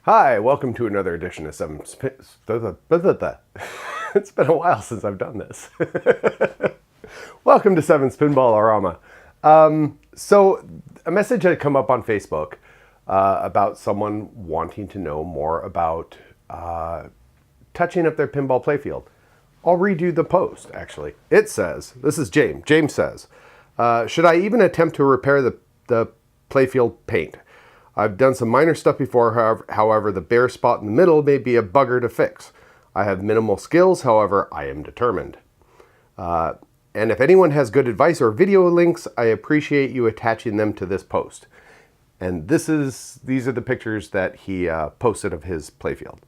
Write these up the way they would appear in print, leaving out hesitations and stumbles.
Hi, welcome to another edition of Seven Spins. It's been a while since I've done this. Welcome to Seven's Pinballorama. So a message had come up on Facebook about someone wanting to know more about touching up their pinball playfield. I'll read you the post, actually. It says, this is James. James says, should I even attempt to repair the playfield paint? I've done some minor stuff before, however, the bare spot in the middle may be a bugger to fix. I have minimal skills, however, I am determined. And if anyone has good advice or video links, I appreciate you attaching them to this post. And these are the pictures that he posted of his playfield.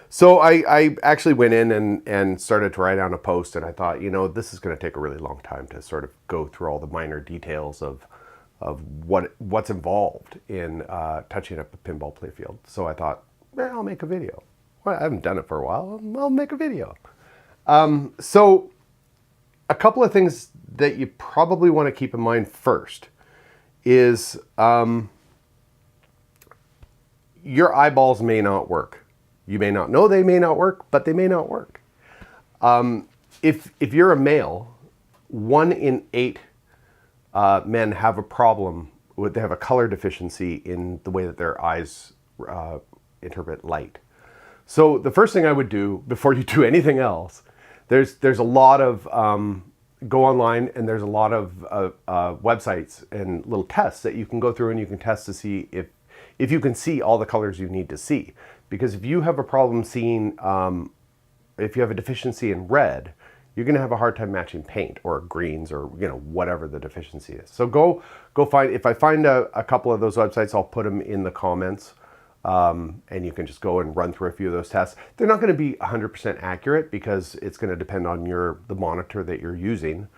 So I actually went in and started to write down a post, and I thought, you know, this is going to take a really long time to sort of go through all the minor details of what's involved in touching up a pinball playfield. So I thought, I'll make a video. Well, I haven't done it for a while. I'll make a video. So a couple of things that you probably want to keep in mind first is your eyeballs may not work. You may not know they may not work, but they may not work. If you're a male, 1 in 8 men have a problem they have a color deficiency in the way that their eyes interpret light. So the first thing I would do before you do anything else, there's a lot of, go online and there's a lot of websites and little tests that you can go through and you can test to see if you can see all the colors you need to see. Because if you have a problem seeing, if you have a deficiency in red, you're going to have a hard time matching paint or greens or, you know, whatever the deficiency is. So go find, if I find a couple of those websites, I'll put them in the comments, and you can just go and run through a few of those tests. They're not going to be 100% accurate because it's going to depend on the monitor that you're using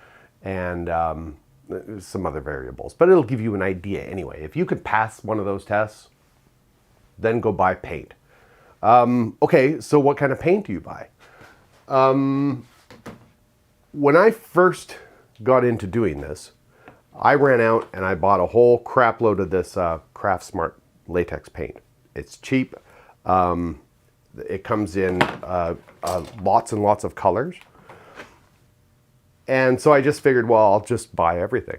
and some other variables, but it'll give you an idea anyway. If you could pass one of those tests, then go buy paint. Okay, so what kind of paint do you buy? When I first got into doing this, I ran out and I bought a whole crap load of this Craft Smart latex paint. It's cheap. It comes in lots and lots of colors. And so I just figured, well, I'll just buy everything.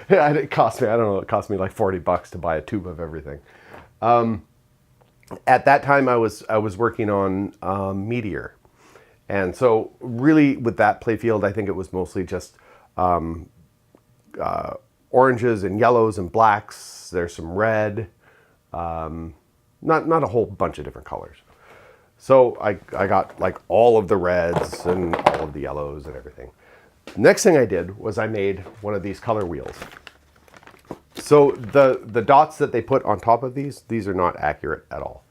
It cost me, I don't know, it cost me like 40 bucks to buy a tube of everything. At that time I was working on Meteor. And so really with that playfield, I think it was mostly just oranges and yellows and blacks. There's some red, not a whole bunch of different colors. So I got like all of the reds and all of the yellows and everything. Next thing I did was I made one of these color wheels. So the dots that they put on top of these are not accurate at all.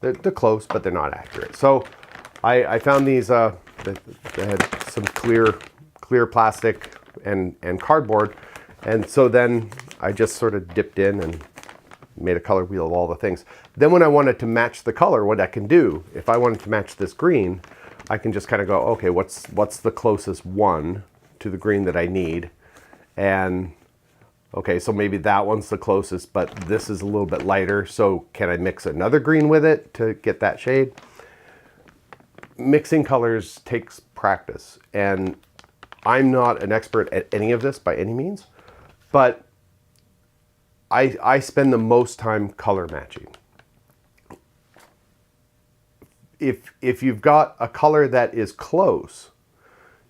They're close, but they're not accurate. So I found these, they had some clear plastic and cardboard. And so then I just sort of dipped in and made a color wheel of all the things. Then when I wanted to match the color, what I can do, if I wanted to match this green, I can just kind of go, okay, what's the closest one to the green that I need? And okay, so maybe that one's the closest, but this is a little bit lighter. So can I mix another green with it to get that shade? Mixing colors takes practice, and I'm not an expert at any of this by any means, but I spend the most time color matching. If you've got a color that is close,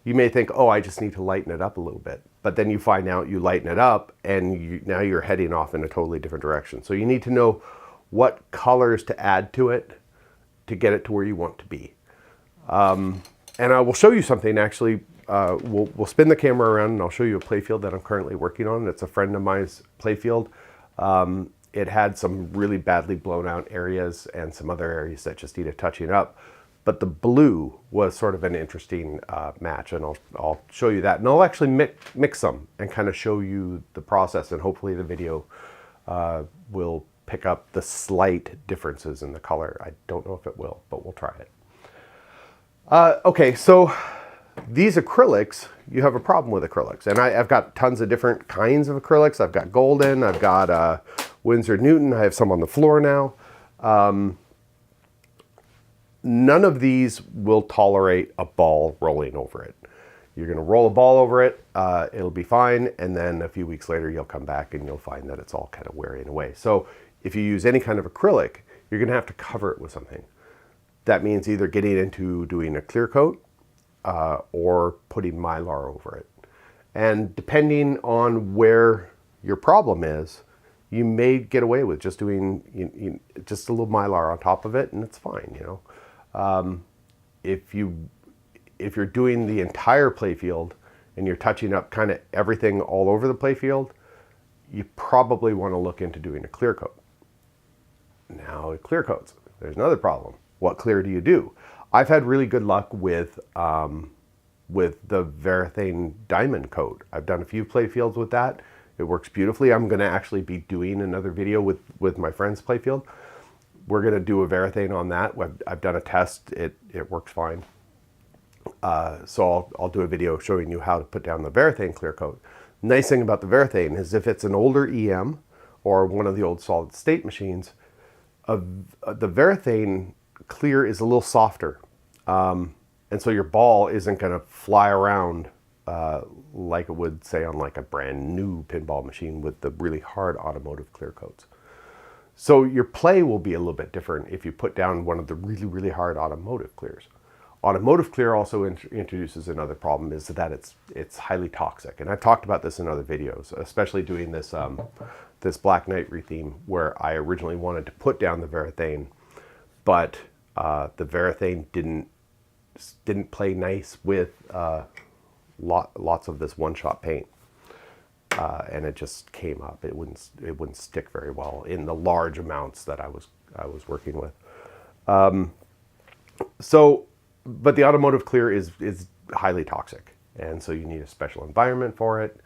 you may think, oh, I just need to lighten it up a little bit. But then you find out you lighten it up and now you're heading off in a totally different direction. So you need to know what colors to add to it to get it to where you want to be. And I will show you something actually. We'll spin the camera around and I'll show you a playfield that I'm currently working on. It's a friend of mine's playfield. it had some really badly blown out areas and some other areas that just needed touching up. But the blue was sort of an interesting match, and I'll show you that. And I'll actually mix them and kind of show you the process, and hopefully the video will pick up the slight differences in the color. I don't know if it will, but we'll try it. Okay, so these acrylics, you have a problem with acrylics. And I've got tons of different kinds of acrylics. I've got Golden, I've got Winsor Newton, I have some on the floor now. None of these will tolerate a ball rolling over it. You're going to roll a ball over it, it'll be fine, and then a few weeks later you'll come back and you'll find that it's all kind of wearing away. So if you use any kind of acrylic, you're going to have to cover it with something. That means either getting into doing a clear coat or putting Mylar over it. And depending on where your problem is, you may get away with just doing just a little Mylar on top of it, and it's fine, you know. If you're doing the entire playfield and you're touching up kind of everything all over the playfield, you probably want to look into doing a clear coat. Now, clear coats, there's another problem. What clear do you do? I've had really good luck with the Varathane diamond coat. I've done a few playfields with that. It works beautifully. I'm going to actually be doing another video with my friend's playfield. We're going to do a Varathane on that. I've done a test. It works fine. So I'll do a video showing you how to put down the Varathane clear coat. Nice thing about the Varathane is if it's an older EM or one of the old solid state machines, the Varathane clear is a little softer. And so your ball isn't going to fly around like it would, say, on like a brand new pinball machine with the really hard automotive clear coats. So your play will be a little bit different if you put down one of the really, really hard automotive clears. Automotive clear also introduces another problem, is that it's highly toxic. And I've talked about this in other videos, especially doing this this Black Knight retheme, where I originally wanted to put down the Varathane, but the Varathane didn't play nice with lots of this one-shot paint. And it just came up. It wouldn't stick very well in the large amounts that I was working with. But the automotive clear is highly toxic, and so you need a special environment for it.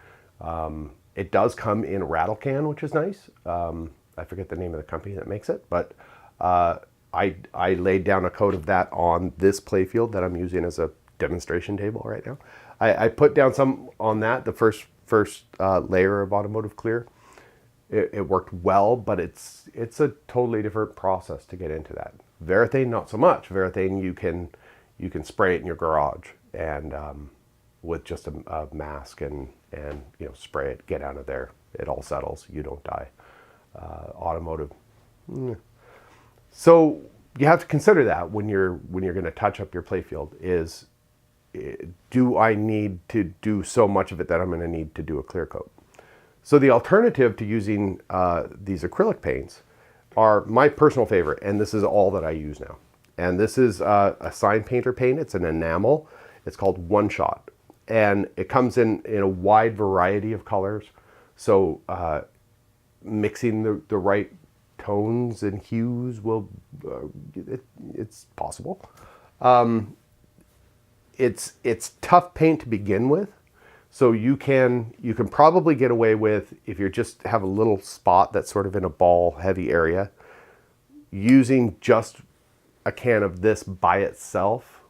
It does come in a rattle can, which is nice. I forget the name of the company that makes it, but I laid down a coat of that on this playfield that I'm using as a demonstration table right now. I put down some on that, the first layer of automotive clear. It worked well, but it's a totally different process to get into that. Varathane, not so much. Varathane, you can spray it in your garage and with just a mask and spray it, get out of there. It all settles. You don't die. Automotive. So you have to consider that when you're going to touch up your playfield. Is, do I need to do so much of it that I'm going to need to do a clear coat? So the alternative to using these acrylic paints are my personal favorite, and this is all that I use now. And this is a sign painter paint. It's an enamel. It's called One Shot, and it comes in a wide variety of colors. So mixing the right tones and hues will it's possible. It's tough paint to begin with, so you can probably get away with, if you just have a little spot that's sort of in a ball heavy area, using just a can of this by itself.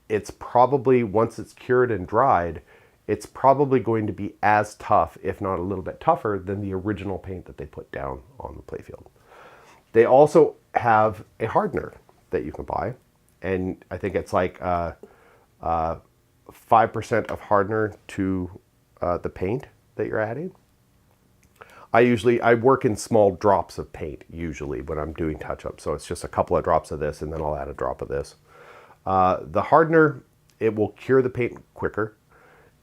It's probably, once it's cured and dried, it's probably going to be as tough, if not a little bit tougher, than the original paint that they put down on the playfield. They also have a hardener that you can buy, and I think it's like 5% of hardener to the paint that you're adding. I work in small drops of paint usually when I'm doing touch-ups, so it's just a couple of drops of this and then I'll add a drop of this. The hardener, it will cure the paint quicker,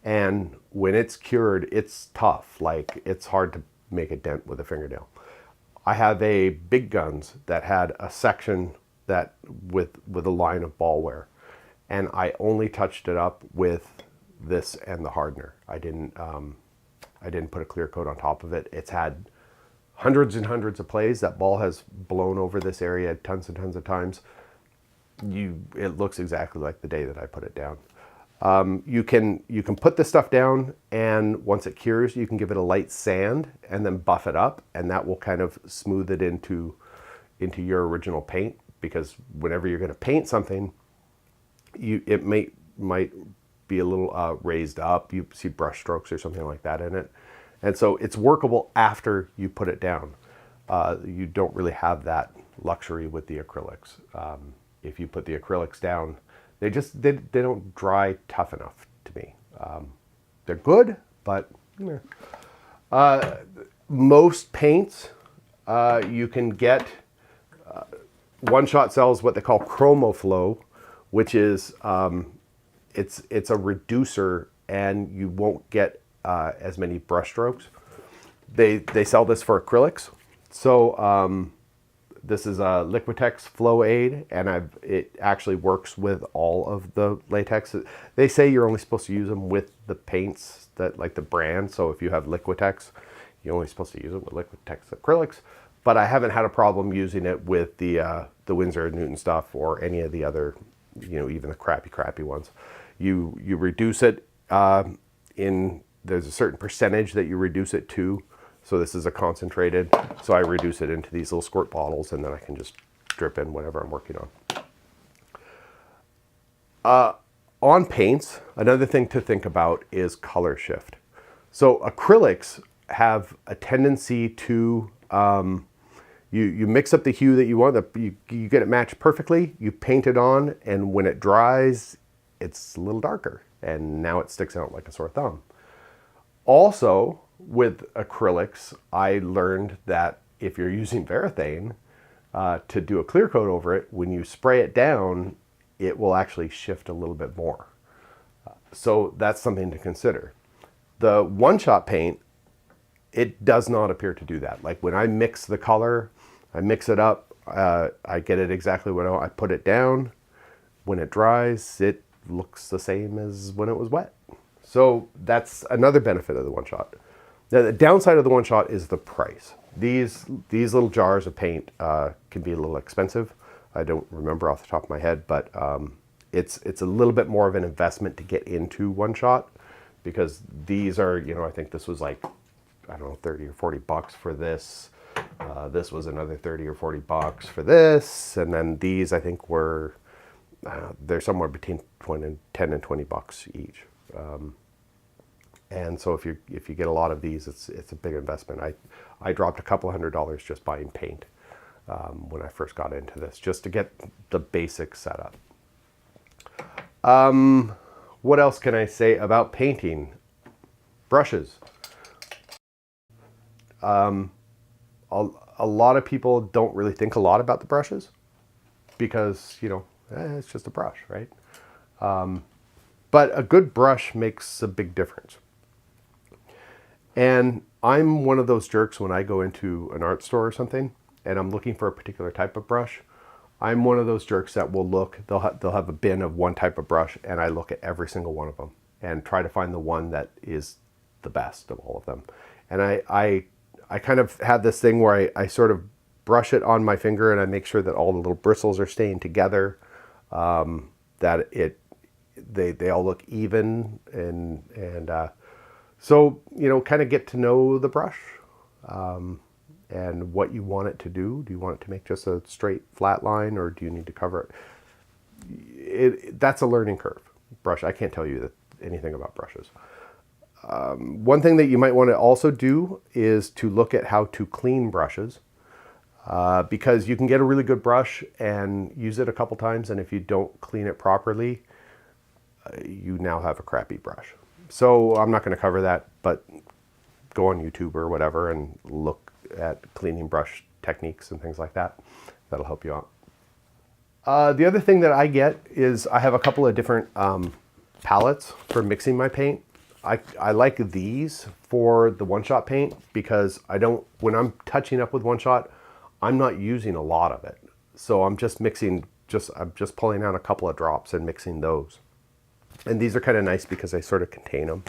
and when it's cured, it's tough. Like, it's hard to make a dent with a fingernail. I have a Big Guns that had a section that with a line of ball wear, and I only touched it up with this and the hardener. I didn't put a clear coat on top of it. It's had hundreds and hundreds of plays. That ball has blown over this area tons and tons of times. It looks exactly like the day that I put it down. You can put this stuff down, and once it cures, you can give it a light sand and then buff it up, and that will kind of smooth it into your original paint. Because whenever you're going to paint something, it might be a little raised up. You see brush strokes or something like that in it, and so it's workable after you put it down. You don't really have that luxury with the acrylics. If you put the acrylics down, they don't dry tough enough to me. They're good, but most paints you can get. One Shot sells what they call ChromoFlow, which is it's a reducer, and you won't get as many brush strokes. They sell this for acrylics. So this is a Liquitex Flow Aid, and it actually works with all of the latex. They say you're only supposed to use them with the paints that, like the brand. So if you have Liquitex, you're only supposed to use it with Liquitex acrylics. But I haven't had a problem using it with the Winsor & Newton stuff or any of the other, even the crappy ones. You reduce it there's a certain percentage that you reduce it to. So this is a concentrated, so I reduce it into these little squirt bottles, and then I can just drip in whatever I'm working on. On paints, another thing to think about is color shift. So acrylics have a tendency to you mix up the hue that you want, you get it matched perfectly, you paint it on, and when it dries, it's a little darker, and now it sticks out like a sore thumb. Also, with acrylics, I learned that if you're using Varathane to do a clear coat over it, when you spray it down, it will actually shift a little bit more. So that's something to consider. The One Shot paint, it does not appear to do that. Like when I mix the color, I mix it up, I get it exactly what I want. I put it down. When it dries, it looks the same as when it was wet. So that's another benefit of the One Shot. Now, the downside of the One Shot is the price. These little jars of paint can be a little expensive. I don't remember off the top of my head, but it's a little bit more of an investment to get into One Shot, because these are, I think this was like, I don't know, 30 or 40 bucks for this. This was another 30 or 40 bucks for this. And then these, I think, were, they're somewhere between 10 and 20 bucks each. And so if you get a lot of these, it's a big investment. I dropped a couple $100 just buying paint when I first got into this, just to get the basics set up. What else can I say about painting? Brushes. A lot of people don't really think a lot about the brushes because, it's just a brush, right? But a good brush makes a big difference. And I'm one of those jerks when I go into an art store or something and I'm looking for a particular type of brush. I'm one of those jerks that will look, they'll have a bin of one type of brush, and I look at every single one of them and try to find the one that is the best of all of them. And I kind of have this thing where I sort of brush it on my finger and I make sure that all the little bristles are staying together, that they all look even, and so, kind of get to know the brush and what you want it to do. Do you want it to make just a straight flat line, or do you need to cover it? That's a learning curve. Brush, I can't tell you anything about brushes. One thing that you might want to also do is to look at how to clean brushes, because you can get a really good brush and use it a couple times, and if you don't clean it properly, you now have a crappy brush. So I'm not going to cover that, but go on YouTube or whatever and look at cleaning brush techniques and things like that. That'll help you out. The other thing that I get is I have a couple of different palettes for mixing my paint. I like these for the One Shot paint because when I'm touching up with One Shot, I'm not using a lot of it. So I'm just I'm just pulling out a couple of drops and mixing those. And these are kind of nice because they sort of contain them.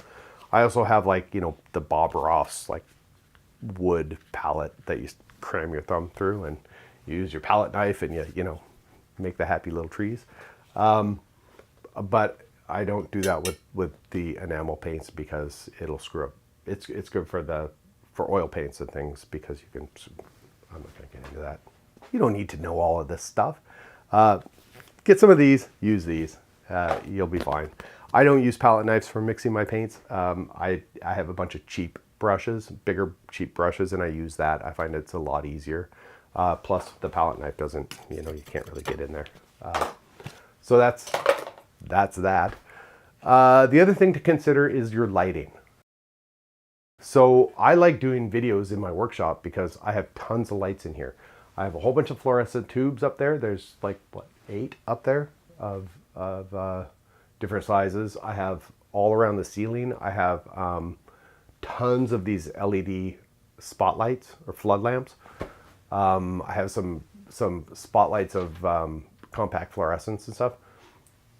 I also have the Bob Ross wood palette that you cram your thumb through, and you use your palette knife and you know, make the happy little trees. But I don't do that with the enamel paints because it'll screw up. It's good for oil paints and things because you can, I'm not gonna get into that. You don't need to know all of this stuff. Get some of these, use these, you'll be fine. I don't use palette knives for mixing my paints. I have a bunch of cheap brushes, bigger cheap brushes, and I use that. I find it's a lot easier. Plus the palette knife doesn't, you know, you can't really get in there. So that's that. The other thing to consider is your lighting. So I like doing videos in my workshop because I have tons of lights in here. I have a whole bunch of fluorescent tubes up there. There's like, what, 8 up there of different sizes. I have all around the ceiling. I have tons of these LED spotlights or flood lamps. I have some spotlights of compact fluorescence and stuff.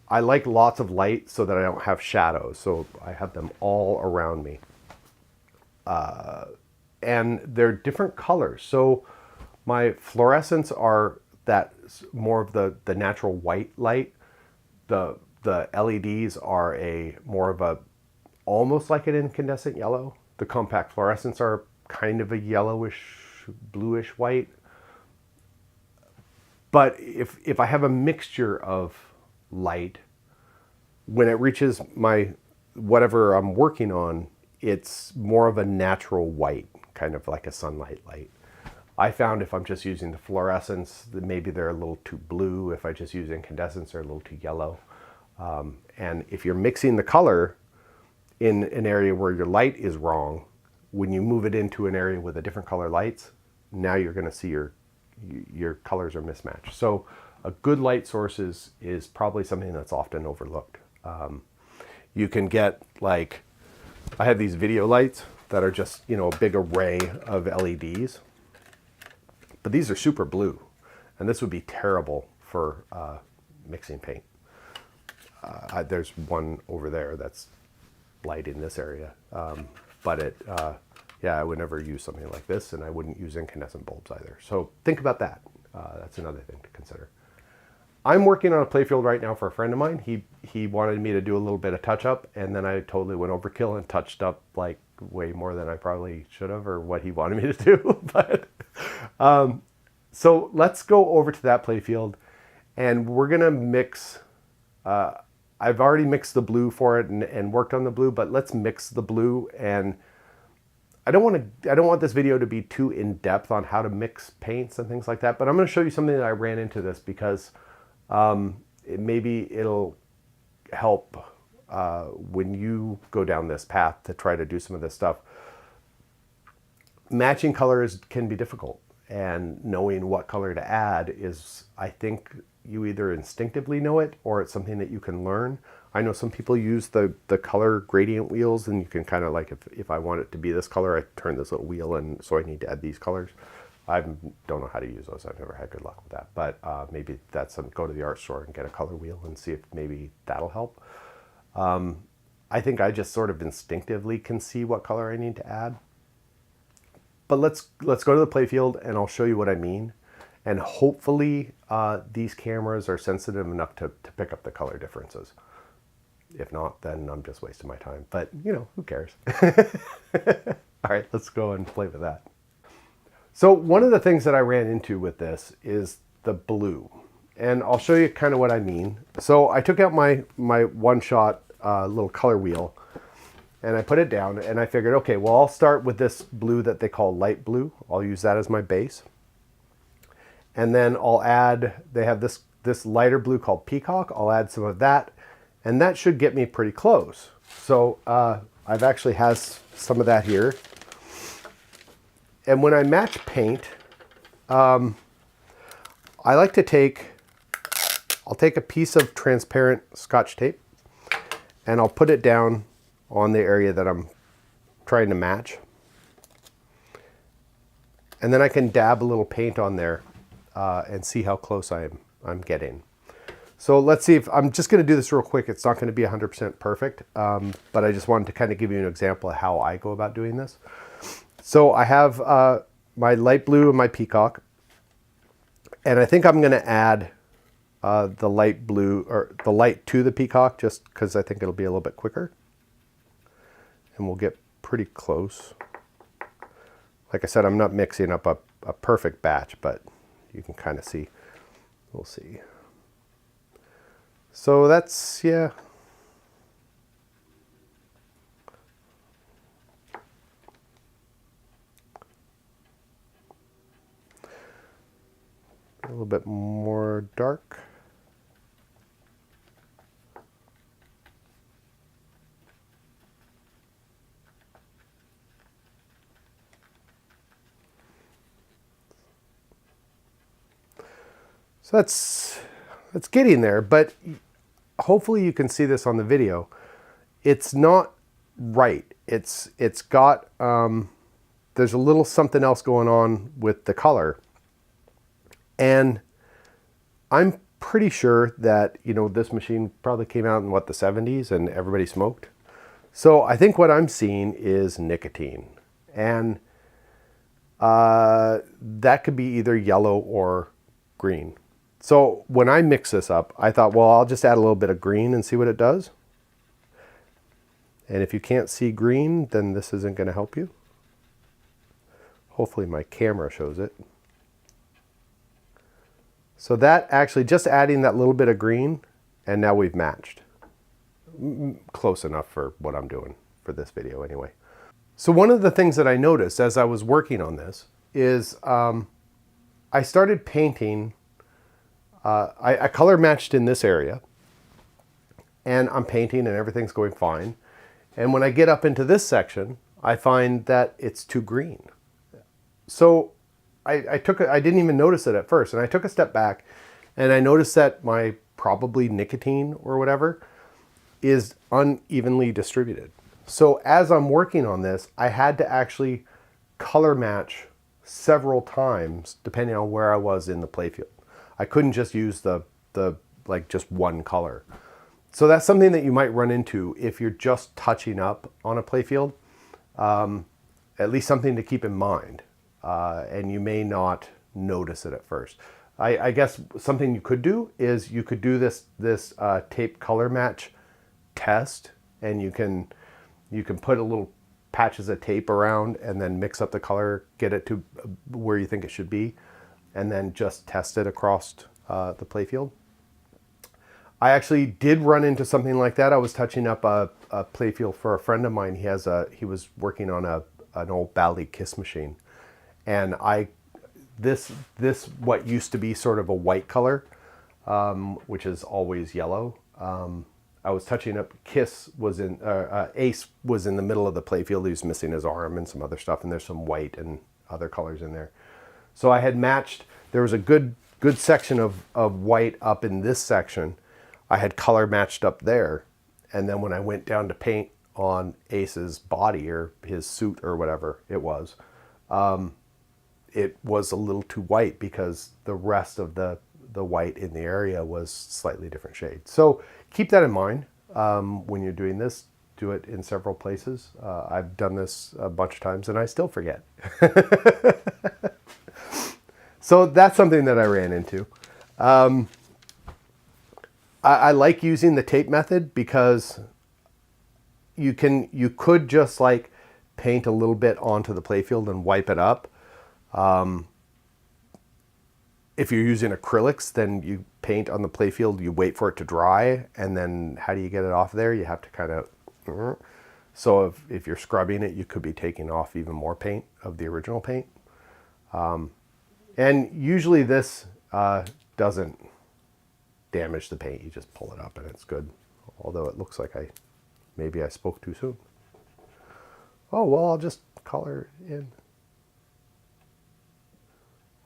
I like lots of light so that I don't have shadows. So I have them all around me. And they're different colors. So my fluorescents are that more of the natural white light. The LEDs are more of a, almost like an incandescent yellow. The compact fluorescents are kind of a yellowish, bluish white. But if I have a mixture of light, when it reaches my, whatever I'm working on, it's more of a natural white, kind of like a sunlight light. I found if I'm just using the fluorescents, that maybe they're a little too blue. If I just use incandescents, they're a little too yellow. And if you're mixing the color in an area where your light is wrong, when you move it into an area with a different color lights, now you're going to see your colors are mismatched. So a good light source is probably something that's often overlooked. You can get, like, I have these video lights that are just, you know, a big array of LEDs, but these are super blue, and this would be terrible for mixing paint. There's one over there that's light in this area, but yeah, I would never use something like this, and I wouldn't use incandescent bulbs either. So think about that. That's another thing to consider. I'm working on a playfield right now for a friend of mine. He wanted me to do a little bit of touch up, and then I totally went overkill and touched up like way more than I probably should have, or what he wanted me to do. But so let's go over to that playfield, and we're gonna mix. I've already mixed the blue for it and worked on the blue, but let's mix the blue. And I don't want this video to be too in depth on how to mix paints and things like that. But I'm going to show you something that I ran into this because maybe it'll help when you go down this path to try to do some of this stuff. Matching colors can be difficult, and knowing what color to add is, I think, you either instinctively know it or it's something that you can learn. I know some people use the color gradient wheels, and you can kind of, like, if I want it to be this color, I turn this little wheel, and so I need to add these colors. I don't know how to use those. I've never had good luck with that, but maybe that's something. Go to the art store and get a color wheel and see if maybe that'll help. I think I just sort of instinctively can see what color I need to add. But let's go to the playfield, and I'll show you what I mean. And hopefully these cameras are sensitive enough to pick up the color differences. If not, then I'm just wasting my time. But, you know, who cares? All right, let's go and play with that. So one of the things that I ran into with this is the blue. And I'll show you kind of what I mean. So I took out my one-shot little color wheel, and I put it down, and I figured, okay, well, I'll start with this blue that they call light blue. I'll use that as my base. And then I'll add, they have this lighter blue called Peacock. I'll add some of that, and that should get me pretty close. So I've actually has some of that here. And when I match paint, I like to I'll take a piece of transparent Scotch tape, and I'll put it down on the area that I'm trying to match. And then I can dab a little paint on there and see how close I'm getting. So let's see if, I'm just gonna do this real quick. It's not gonna be 100% perfect, but I just wanted to kind of give you an example of how I go about doing this. So I have my light blue and my peacock, and I think I'm going to add the light blue or the light to the peacock just because I think it'll be a little bit quicker, and we'll get pretty close. Like I said, I'm not mixing up a perfect batch, but you can kind of see. We'll see. So that's, yeah. A little bit more dark. So that's getting there, but hopefully you can see this on the video. It's not right. It's got, there's a little something else going on with the color. And I'm pretty sure that, you know, this machine probably came out in what, the 70s, and everybody smoked. So I think what I'm seeing is nicotine. And that could be either yellow or green. So when I mix this up, I thought, well, I'll just add a little bit of green and see what it does. And if you can't see green, then this isn't going to help you. Hopefully my camera shows it. So that actually, just adding that little bit of green, and now we've matched. Close enough for what I'm doing for this video anyway. So one of the things that I noticed as I was working on this is I started painting. I color matched in this area, and I'm painting and everything's going fine. And when I get up into this section, I find that it's too green. So I didn't even notice it at first, and I took a step back and I noticed that my probably nicotine or whatever is unevenly distributed. So as I'm working on this, I had to actually color match several times depending on where I was in the playfield. I couldn't just use the like just one color. So that's something that you might run into if you're just touching up on a playfield. At least something to keep in mind. And you may not notice it at first. I guess something you could do is you could do this tape color match test, and you can put a little patches of tape around and then mix up the color, get it to where you think it should be, and then just test it across the playfield. I actually did run into something like that. I was touching up a playfield for a friend of mine. He was working on an old Bally Kiss machine, and this what used to be sort of a white color, which is always yellow. I was touching up. Kiss was in Ace was in the middle of the playfield. He was missing his arm and some other stuff, and there's some white and other colors in there. So I had matched. There was a good section of white up in this section. I had color matched up there, and then when I went down to paint on Ace's body or his suit or whatever it was a little too white because the rest of the white in the area was slightly different shade. So keep that in mind when you're doing this. Do it in several places. I've done this a bunch of times and I still forget. So that's something that I ran into. I like using the tape method because you could just like paint a little bit onto the playfield and wipe it up. If you're using acrylics, then you paint on the playfield, you wait for it to dry, and then how do you get it off there? You have to kind of, so if you're scrubbing it, you could be taking off even more paint of the original paint. And usually this doesn't damage the paint. You just pull it up and it's good. Although it looks like maybe I spoke too soon. Oh, well, I'll just color in.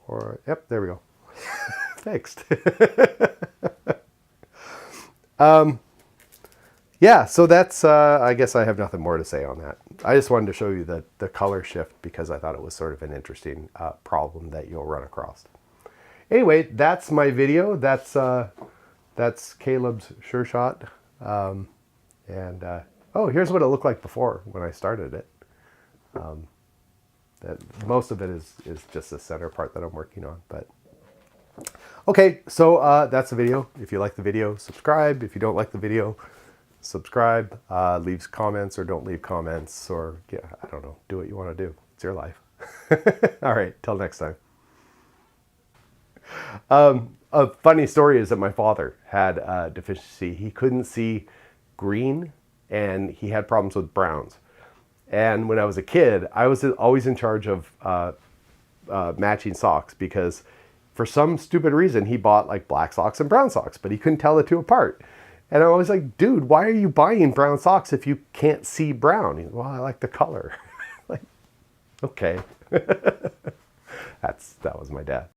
Or, yep, there we go. Fixed. Yeah, so that's, I guess I have nothing more to say on that. I just wanted to show you the color shift because I thought it was sort of an interesting problem that you'll run across. Anyway, that's my video. That's Caleb's Sure Shot. Oh, here's what it looked like before when I started it. Most of it is just the center part that I'm working on. But okay, so that's the video. If you like the video, subscribe. If you don't like the video, subscribe. Leave comments or don't leave comments, or yeah, I don't know. Do what you want to do. It's your life. All right, till next time. A funny story is that my father had a deficiency. He couldn't see green, and he had problems with browns. And when I was a kid, I was always in charge of matching socks, because for some stupid reason he bought like black socks and brown socks, but he couldn't tell the two apart. And I was like, dude, why are you buying brown socks if you can't see brown? He's, well, I like the color. Like, okay. That was my dad.